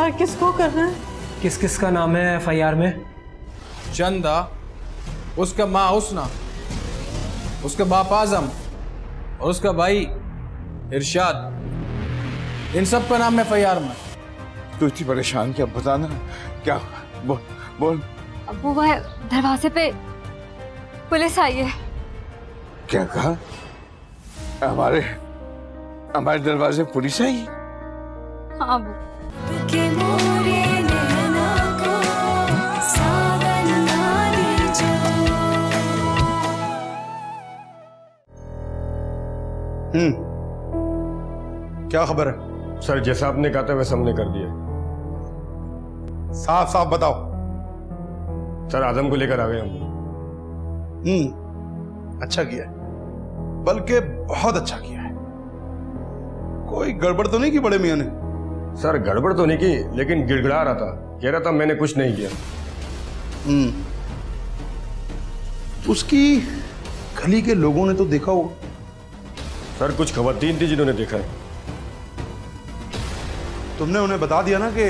FIR किसको करना है? किस किस का नाम है एफआईआर में? चंदा, उसका माँ हुस्ना, उसका बाप आजम और उसका भाई इरशाद, इन सब का नाम एफआईआर में। तू इतनी परेशान क्या? बताना क्या? बोल। अब्बू भाई, दरवाजे पे पुलिस आई है। क्या कहा? हमारे दरवाजे पुलिस आई? हाँ अब्बू। क्या खबर है? सर जैसा आपने कहा था वैसा हमने कर दिया। साफ साफ बताओ। सर आदम को लेकर आ गए हम। अच्छा किया है, बल्कि बहुत अच्छा किया है। कोई गड़बड़ तो नहीं की बड़े मियां ने? सर गड़बड़ तो नहीं की, लेकिन गिड़गिड़ा रहा था, कह रहा था मैंने कुछ नहीं किया। उसकी गली के लोगों ने तो देखा होगा। सर कुछ खवातीन थी जिन्होंने देखा है। तुमने उन्हें बता दिया ना कि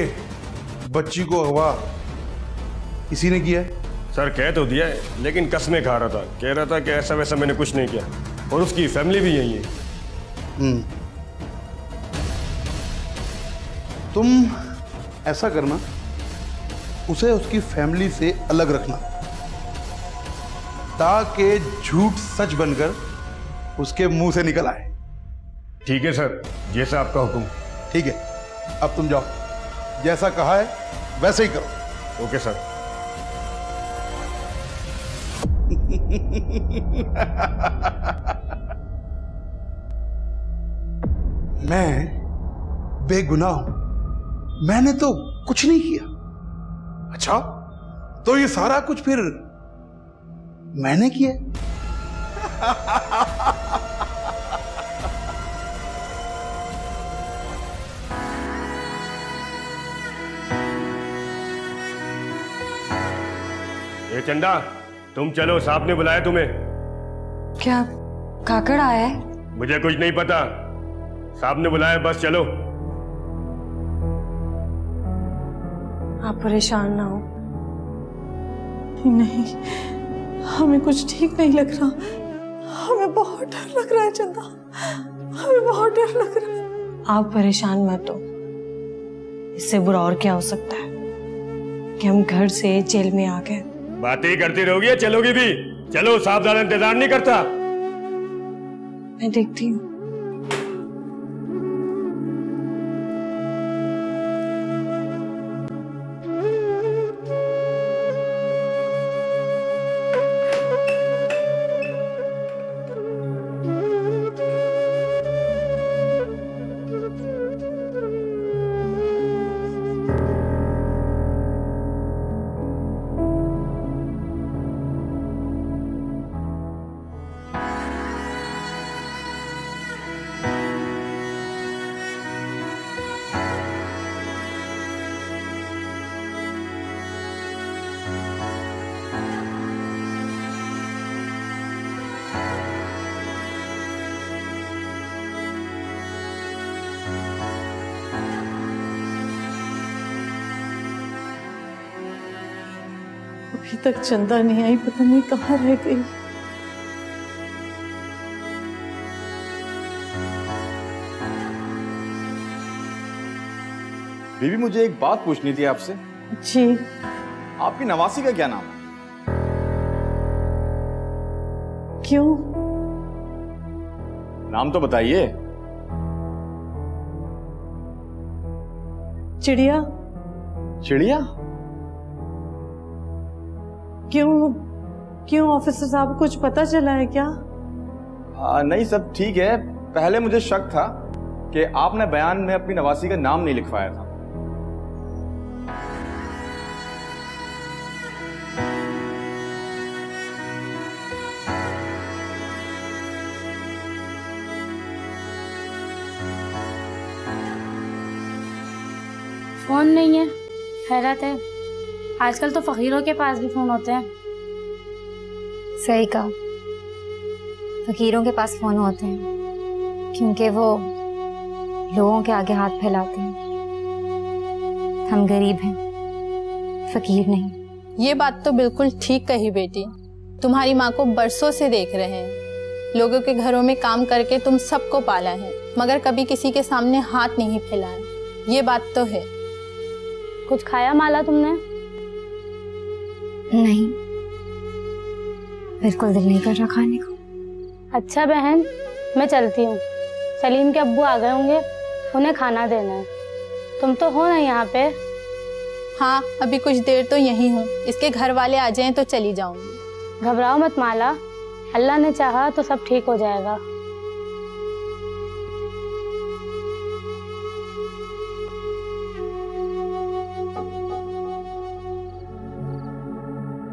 बच्ची को अगवा किसी ने किया है? सर कह तो दिया है, लेकिन कसमें खा रहा था, कह रहा था कि ऐसा वैसा मैंने कुछ नहीं किया, और उसकी फैमिली भी यही है। तुम ऐसा करना, उसे उसकी फैमिली से अलग रखना, ताकि झूठ सच बनकर उसके मुंह से निकल आए। ठीक है सर, जैसा आपका हुक्म। ठीक है, अब तुम जाओ, जैसा कहा है वैसे ही करो। Okay sir. मैं बेगुनाह हूं, मैंने तो कुछ नहीं किया। अच्छा, तो ये सारा कुछ फिर मैंने किया? ये चंदा, तुम चलो, साहब ने बुलाया तुम्हें। क्या काकड़ आया है? मुझे कुछ नहीं पता, साहब ने बुलाया, बस चलो। आप परेशान ना हो। नहीं, हमें कुछ ठीक नहीं लग रहा। हमें बहुत डर लग रहा है चंदा, हमें बहुत डर लग रहा है। आप परेशान मत हो, इससे बुरा और क्या हो सकता है कि हम घर से जेल में आ गए। बातें ही करती रहोगी या चलोगी भी? चलो, साहब ज्यादा इंतजार नहीं करता। मैं देखती हूँ। अभी तक चंदा नहीं आई, पता नहीं कहाँ रह गई। बीबी, मुझे एक बात पूछनी थी आपसे। जी। आपकी नवासी का क्या नाम है? क्यों? नाम तो बताइए। चिड़िया। चिड़िया? क्यों ऑफिसर साहब, कुछ पता चला है क्या? नहीं, सब ठीक है। पहले मुझे शक था कि आपने बयान में अपनी नवासी का नाम नहीं लिखवाया था। फोन नहीं है, हैरत है। आजकल तो फकीरों के पास भी फोन होते हैं। सही कहा, फकीरों के पास फोन होते हैं क्योंकि वो लोगों के आगे हाथ फैलाते हैं हम गरीब हैं, फकीर नहीं। ये बात तो बिल्कुल ठीक कही बेटी। तुम्हारी माँ को बरसों से देख रहे हैं, लोगों के घरों में काम करके तुम सबको पाला है, मगर कभी किसी के सामने हाथ नहीं फैलाया। ये बात तो है। कुछ खाया माला तुमने? नहीं, बिल्कुल दिल नहीं कर रहा खाने को। अच्छा बहन, मैं चलती हूँ। सलीम के अब्बू आ गए होंगे, उन्हें खाना देना है। तुम तो हो ना यहाँ पे? हाँ, अभी कुछ देर तो यहीं हूँ। इसके घर वाले आ जाएं तो चली जाऊंगी। घबराओ मत माला, अल्लाह ने चाहा तो सब ठीक हो जाएगा।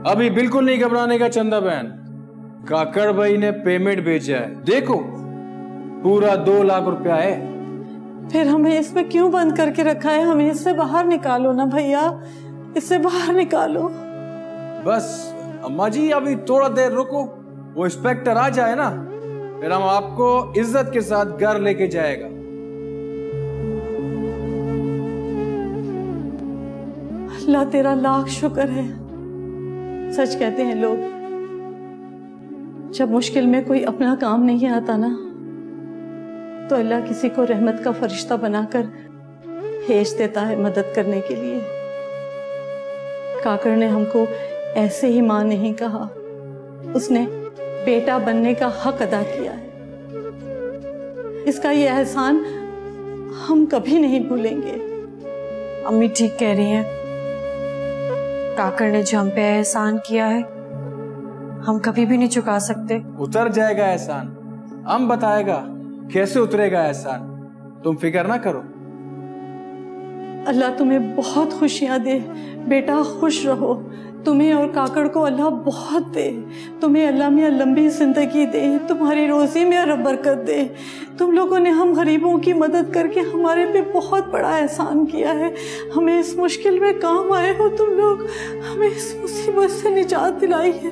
अभी बिल्कुल नहीं घबराने का चंदा बहन। काकड़ भाई ने पेमेंट भेजा है, देखो पूरा 2 लाख रुपया है। फिर हमें इसमें क्यों बंद करके रखा है? हमें इससे बाहर निकालो ना भैया, इससे बाहर निकालो। बस अम्मा जी अभी थोड़ा देर रुको, वो इंस्पेक्टर आ जाए ना, फिर हम आपको इज्जत के साथ घर लेके जाएगा। अल्लाह तेरा लाख शुक्र है। सच कहते हैं लोग, जब मुश्किल में कोई अपना काम नहीं आता ना, तो अल्लाह किसी को रहमत का फरिश्ता बनाकर भेज देता है मदद करने के लिए। काकड़ ने हमको ऐसे ही मां नहीं कहा, उसने बेटा बनने का हक अदा किया है। इसका ये एहसान हम कभी नहीं भूलेंगे। अम्मी ठीक कह रही हैं, काकड़ ने जो हम पे एहसान किया है हम कभी भी नहीं चुका सकते। उतर जाएगा एहसान, हम बताएगा कैसे उतरेगा एहसान, तुम फिक्र ना करो। अल्लाह तुम्हें बहुत खुशियां दे बेटा, खुश रहो। तुम्हें और काकड़ को अल्लाह बहुत दे। तुम्हें अल्लाह में लंबी जिंदगी दे, तुम्हारी रोजी में रब बरकत दे। तुम लोगों ने हम गरीबों की मदद करके हमारे पे बहुत बड़ा एहसान किया है। हमें इस मुश्किल में काम आए हो तुम लोग, हमें इस मुसीबत से निजात दिलाई है।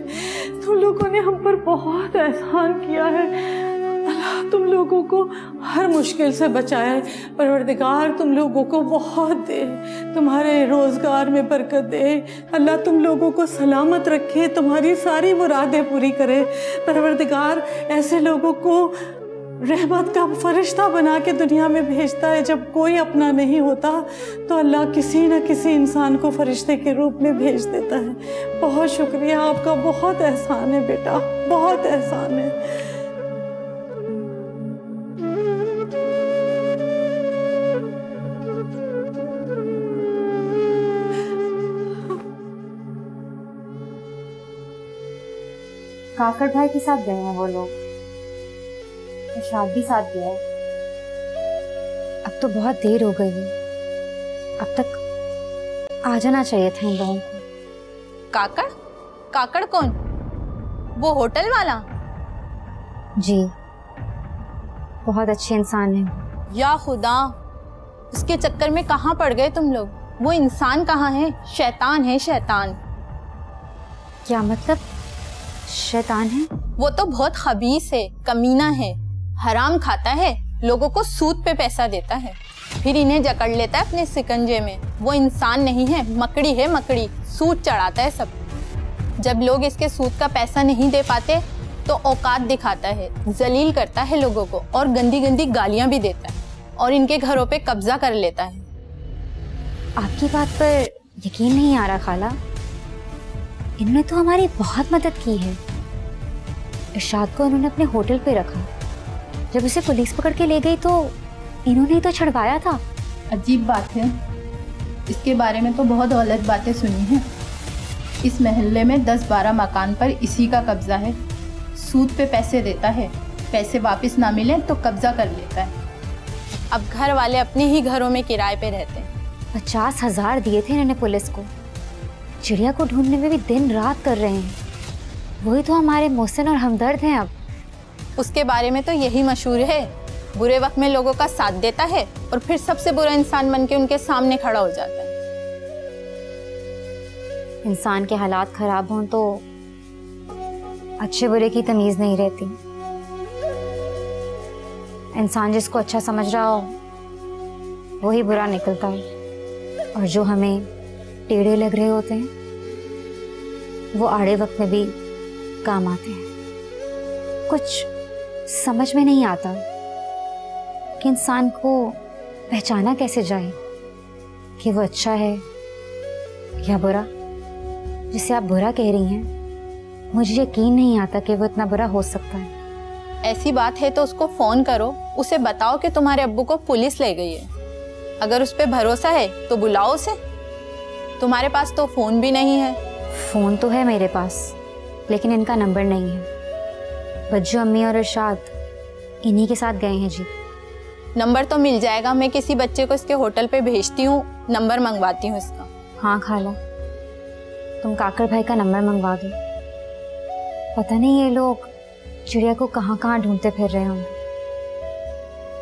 तुम लोगों ने हम पर बहुत एहसान किया है। अल्लाह तुम लोगों को हर मुश्किल से बचाए। परवरदिगार तुम लोगों को बहुत दे, तुम्हारे रोजगार में बरकत दे। अल्लाह तुम लोगों को सलामत रखे, तुम्हारी सारी मुरादें पूरी करे। परवरदिगार ऐसे लोगों को रहमत का फरिश्ता बना के दुनिया में भेजता है। जब कोई अपना नहीं होता तो अल्लाह किसी न किसी इंसान को फरिश्ते के रूप में भेज देता है। बहुत शुक्रिया, आपका बहुत एहसान है बेटा, बहुत एहसान है। काकड़ भाई के साथ गए हैं वो लोग, इरशाद भी साथ गया है। अब तो बहुत देर हो गई है, अब तक आ जाना चाहिए था इन लोगों को। काकड़? काकड़ कौन? वो होटल वाला? जी, बहुत अच्छे इंसान है। या खुदा, उसके चक्कर में कहाँ पड़ गए तुम लोग? वो इंसान कहाँ है? शैतान है, शैतान। क्या मतलब शैतान है? वो तो बहुत खबीस है, कमीना है, हराम खाता है, लोगों को सूद पे पैसा देता है, फिर इन्हें जकड़ लेता है अपने सिकंजे में। वो इंसान नहीं है, मकड़ी है, मकड़ी। सूद चढ़ाता है सब। जब लोग इसके सूद का पैसा नहीं दे पाते तो औकात दिखाता है, जलील करता है लोगों को और गंदी गंदी गालियां भी देता है और इनके घरों पे कब्जा कर लेता है। आपकी बात पर यकीन नहीं आ रहा खाला, इन्होंने तो हमारी बहुत मदद की है। इरशाद को इन्होंने अपने होटल पे रखा, जब उसे पुलिस पकड़ के ले गई तो इन्होंने तो छड़वाया था। अजीब बात है, इसके बारे में तो बहुत गलत बातें सुनी हैं। इस महल्ले में 10-12 मकान पर इसी का कब्जा है। सूद पे पैसे देता है, पैसे वापस ना मिले तो कब्जा कर लेता है। अब घर वाले अपने ही घरों में किराए पे रहते हैं। 50,000 दिए थे इन्होंने पुलिस को। चिड़िया को ढूंढने में भी दिन रात कर रहे हैं। वही तो हमारे मोहसिन और हमदर्द हैं। अब उसके बारे में तो यही मशहूर है, बुरे वक्त में लोगों का साथ देता है और फिर सबसे बुरा इंसान बन के उनके सामने खड़ा हो जाता है। इंसान के हालात खराब हों तो अच्छे बुरे की तमीज नहीं रहती। इंसान जिसको अच्छा समझ रहा हो वही बुरा निकलता है। और जो हमें टेढ़े लग रहे होते हैं वो आड़े वक्त में भी काम आते हैं। कुछ समझ में नहीं आता कि इंसान को पहचाना कैसे जाए कि वो अच्छा है या बुरा। जिसे आप बुरा कह रही हैं, मुझे यकीन नहीं आता कि वो इतना बुरा हो सकता है। ऐसी बात है तो उसको फोन करो, उसे बताओ कि तुम्हारे अब्बू को पुलिस ले गई है। अगर उस पर भरोसा है तो बुलाओ उसे। तुम्हारे पास तो फोन भी नहीं है। फोन तो है मेरे पास, लेकिन इनका नंबर नहीं है। बच्चों, अम्मी और इरशाद इन्हीं के साथ गए हैं जी। नंबर तो मिल जाएगा, मैं किसी बच्चे को इसके होटल पे भेजती हूँ, नंबर मंगवाती हूँ इसका। हाँ खाला, तुम काकर भाई का नंबर मंगवा दो। पता नहीं ये लोग चिड़िया को कहाँ कहाँ ढूंढते फिर रहे होंगे।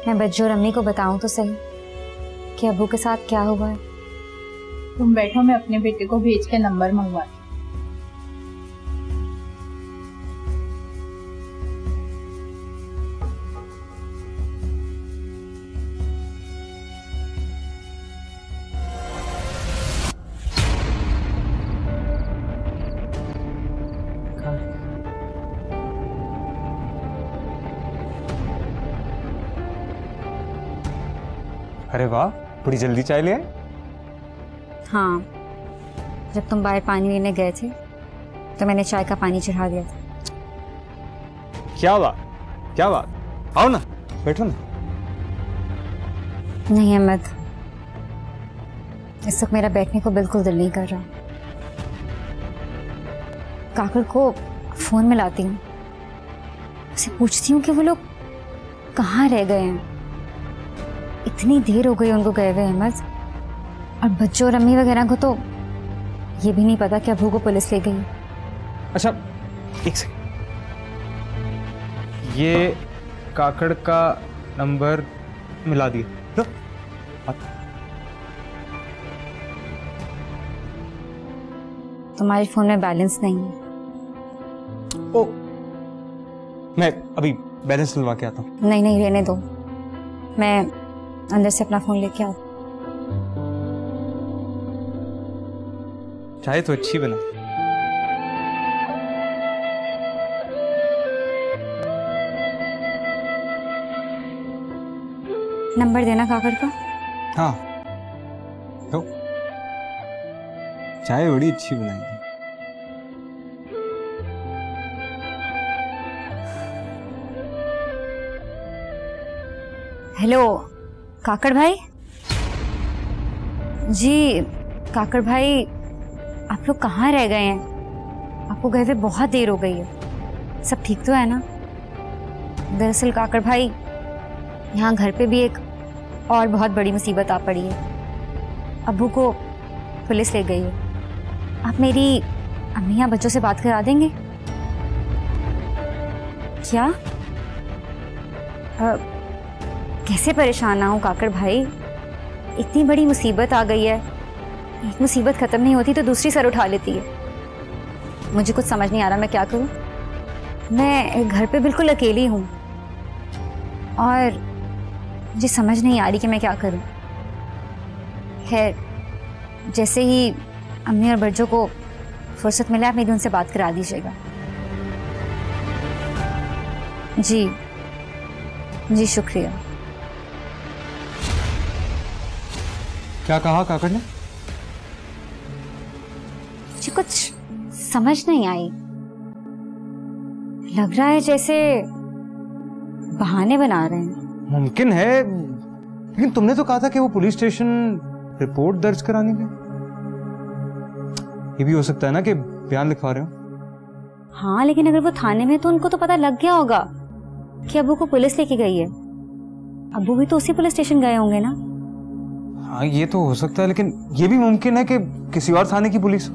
मैं बच्चों और अम्मी को बताऊं तो सही कि अब्बू के साथ क्या हुआ है। तुम बैठो, मैं अपने बेटे को भेज के नंबर मंगवाती हूँ। अरे वाह, बड़ी जल्दी चाय ले आए। हाँ, जब तुम बाहर पानी लेने गए थे तो मैंने चाय का पानी चढ़ा दिया था। क्या बात, क्या बात। आओ ना, बैठो ना। नहीं अहमद, इस वक्त मेरा बैठने को बिल्कुल दिल नहीं कर रहा। काकर को फोन मिलाती हूँ, उसे पूछती हूँ कि वो लोग कहाँ रह गए हैं। इतनी देर हो गई उनको गए हुए अहमद, और बच्चों और अम्मी वगैरह को तो ये भी नहीं पता कि अबू को पुलिस ले गई। अच्छा एक सेकंड, ये काकड़ का नंबर मिला दिया। लो, तुम्हारे फोन में बैलेंस नहीं है। ओ, मैं अभी बैलेंस डलवा के आता हूँ। नहीं नहीं, रहने दो, मैं अंदर से अपना फोन लेके आता। चाय तो अच्छी बना। नंबर देना काकर का। हाँ, तो चाय बड़ी अच्छी बनाई है। हेलो काकड़ भाई। जी काकड़ भाई, आप लोग कहाँ रह गए हैं? आपको गए हुए बहुत देर हो गई है। सब ठीक तो है ना? दरअसल काकड़ भाई, यहाँ घर पे भी एक और बहुत बड़ी मुसीबत आ पड़ी है। अब्बू को पुलिस ले गई है। आप मेरी अम्मी या बच्चों से बात करा देंगे क्या? कैसे परेशान ना हूँ काकड़ भाई, इतनी बड़ी मुसीबत आ गई है। एक मुसीबत खत्म नहीं होती तो दूसरी सर उठा लेती है। मुझे कुछ समझ नहीं आ रहा मैं क्या करूँ। मैं घर पे बिल्कुल अकेली हूँ और मुझे समझ नहीं आ रही कि मैं क्या करूँ। खैर, जैसे ही अम्मी और बच्चों को फुर्सत मिले आप मेरी उनसे बात करा दीजिएगा। जी जी, शुक्रिया। क्या कहा काकड़ ने? मुझे कुछ समझ नहीं आई। लग रहा है जैसे बहाने बना रहे हैं। मुमकिन है, लेकिन तुमने तो कहा था कि वो पुलिस स्टेशन रिपोर्ट दर्ज कराने गए। ये भी हो सकता है ना कि बयान लिखवा रहे हो। हाँ, लेकिन अगर वो थाने में तो उनको तो पता लग गया होगा कि अब्बू को पुलिस लेके गई है। अब्बू भी तो उसी पुलिस स्टेशन गए होंगे ना? हाँ, ये तो हो सकता है, लेकिन ये भी मुमकिन है कि किसी और थाने की पुलिस।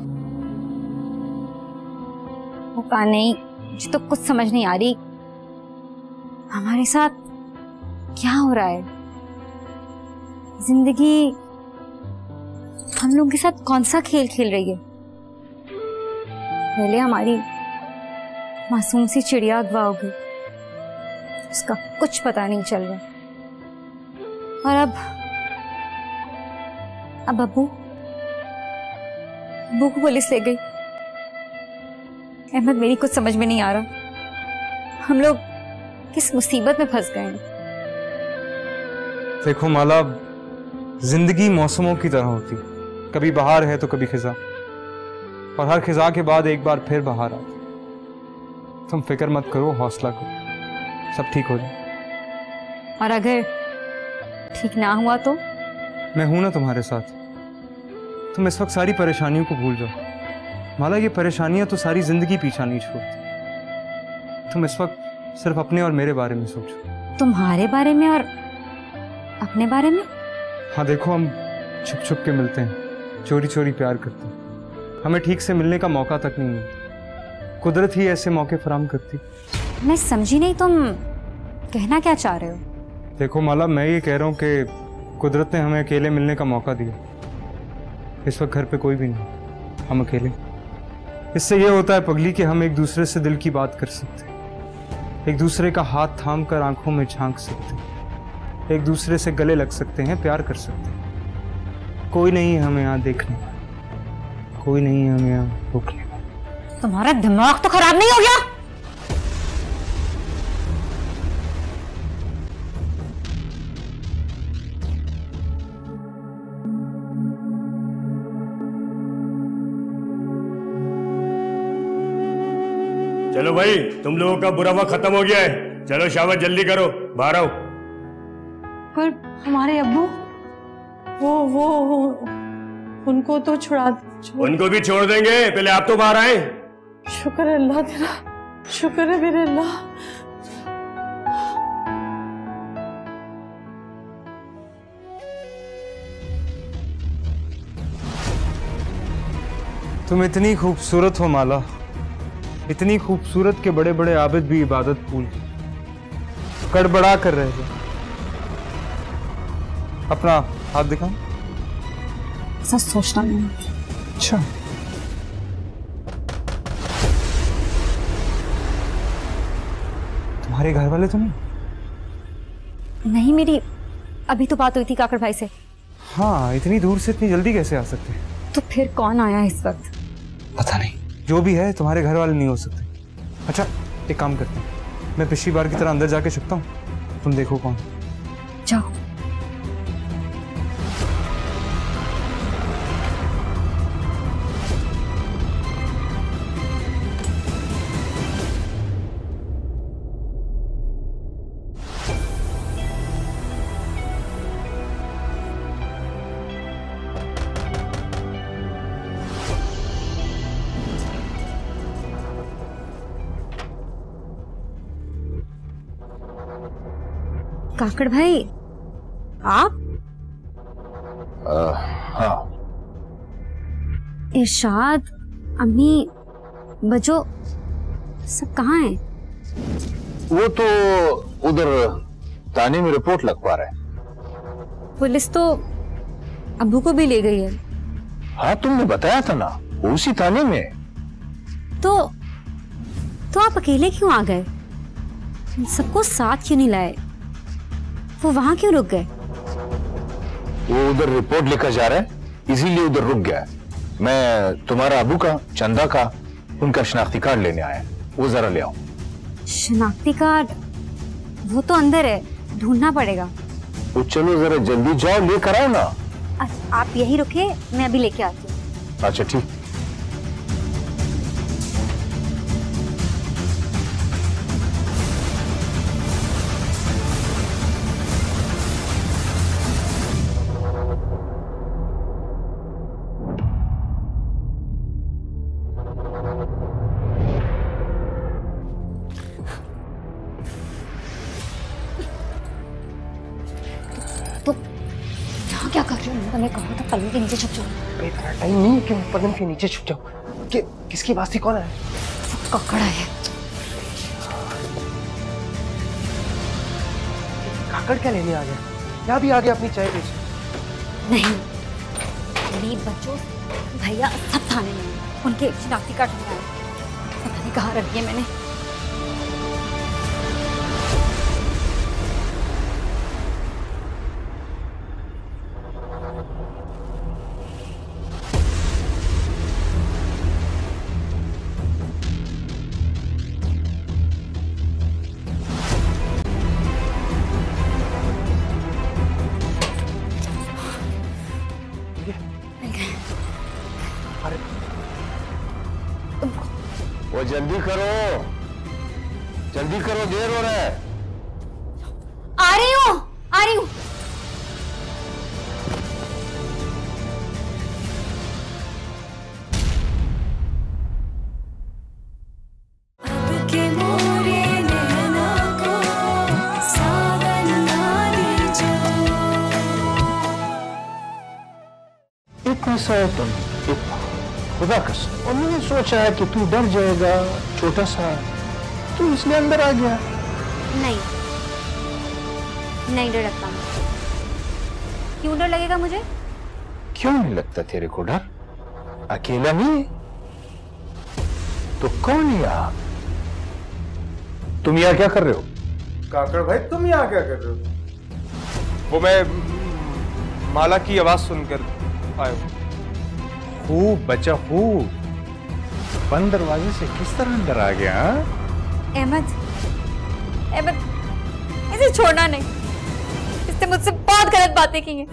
पता नहीं, मुझे तो कुछ समझ नहीं आ रही हमारे साथ क्या हो रहा है। जिंदगी हम लोगों के साथ कौन सा खेल खेल रही है। पहले हमारी मासूम सी चिड़िया अगवा हो गई, उसका कुछ पता नहीं चल रहा, और अब अब्बू अब्बू को पुलिस ले गई। अहमद, मेरी कुछ समझ में नहीं आ रहा, हम लोग किस मुसीबत में फंस गए हैं। देखो माला, जिंदगी मौसमों की तरह होती, कभी बहार है तो कभी खिजा, और हर खिजा के बाद एक बार फिर बहार आती। तुम फिक्र मत करो, हौसला करो, सब ठीक हो जाए। और अगर ठीक ना हुआ तो? मैं हूं ना तुम्हारे साथ। तुम इस वक्त सारी परेशानियों को भूल जाओ माला, ये परेशानियां तो सारी जिंदगी पीछा नहीं छोड़ती। तुम इस वक्त सिर्फ अपने और मेरे बारे में सोचो। तुम्हारे बारे में और अपने बारे में? हाँ देखो, हम छुप छुप के मिलते हैं, चोरी चोरी प्यार करते हैं, हमें ठीक से मिलने का मौका तक नहीं मिलता। कुदरत ही ऐसे मौके फराहम करती। मैं समझी नहीं, तुम कहना क्या चाह रहे हो? देखो माला, मैं ये कह रहा हूँ कि कुदरत ने हमें अकेले मिलने का मौका दिया। इस वक्त घर पे कोई भी नहीं, हम अकेले। इससे ये होता है पगली कि हम एक दूसरे से दिल की बात कर सकते हैं, एक दूसरे का हाथ थाम कर आंखों में झांक सकते हैं, एक दूसरे से गले लग सकते हैं, प्यार कर सकते हैं। कोई नहीं है हमें यहाँ देखने, कोई नहीं है हमें यहाँ रोकने। तुम्हारा दिमाग तो खराब नहीं हो गया? चलो भाई, तुम लोगों का बुरा वक्त खत्म हो गया है, चलो शाबाश, जल्दी करो, बाहर आओ। पर हमारे अब्बू, वो उनको तो उनको भी छोड़ देंगे, पहले आप तो बाहर आए। शुक्र है अल्लाह तेरा, शुक्र है मेरे अल्लाह। तुम इतनी खूबसूरत हो माला, इतनी खूबसूरत के बड़े बड़े आबिद भी इबादत भूल गड़बड़ा कर रहे थे। अपना हाथ दिखाओ। सच सोचना नहीं। अच्छा, तुम्हारे घर वाले तो नहीं? नहीं, मेरी अभी तो बात हुई थी काकड़ भाई से। हाँ, इतनी दूर से इतनी जल्दी कैसे आ सकते हैं? तो फिर कौन आया इस वक्त? पता नहीं, जो भी है तुम्हारे घर वाले नहीं हो सकते। अच्छा, एक काम करते हैं, मैं पिछली बार की तरह अंदर जाके छुपता हूँ, तुम देखो कौन। जाओ। काकड़ भाई, आप? हाँ। इरशाद, अम्मी, बच्चो सब कहाँ हैं? वो तो उधर थाने में रिपोर्ट लिखवा रहे हैं। पुलिस तो अब्बू को भी ले गई है। हाँ, तुमने बताया था ना, उसी थाने में। तो आप अकेले क्यों आ गए? सबको साथ क्यों नहीं लाए? वो वहां क्यों रुक गए? वो उधर रिपोर्ट लेकर जा रहा है, इसीलिए उधर रुक गया। मैं तुम्हारा अबू का, चंदा का, उनका शनाख्ती कार्ड लेने आया, वो जरा ले आओ। शनाख्ती कार्ड? वो तो अंदर है, ढूंढना पड़ेगा। तो चलो जरा जल्दी जाओ, लेकर आओ ना। आप यही रुके, मैं अभी लेके आती हूँ। अच्छा ठीक। क्या कर रही हूँ? मैंने कहा था पलंग के नीचे छुप जाओ। टाइम नहीं कि पलंग के नीचे छुप जाओ। किसकी बात थी? कौन है? काकड़ा है। काकड़ क्या लेने आ गया? यहाँ भी आ गया अपनी चाय बेच? नहीं, मेरी बच्चों भैया सब थाने में हैं, उनके शनाख्ती कार्ड में आए। पता नहीं कहाँ रख दिए मैंने। जल्दी करो, जल्दी करो, देर हो रहा है। आ रही हूँ, आ रही हूँ। इतना सा है तुम, इतना, खुदा कसम। और मैंने सोचा है कि तू डर जाएगा, छोटा सा, तू इसलिए अंदर आ गया। नहीं, नहीं डर लगता मुझे। क्यों डर लगेगा मुझे? क्यों नहीं लगता तेरे को डर? अकेला नहीं तो कौन है यहाँ? तुम यहाँ क्या कर रहे हो? काकड़ भाई, तुम यहाँ क्या कर रहे हो? वो मैं माला की आवाज सुनकर आया हूँ। खूब बचा, खूब। बंद दरवाजे से किस तरह अंदर आ गया? अहमद, अहमद, इसे छोड़ना नहीं। इसने मुझसे बहुत गलत बातें की हैं।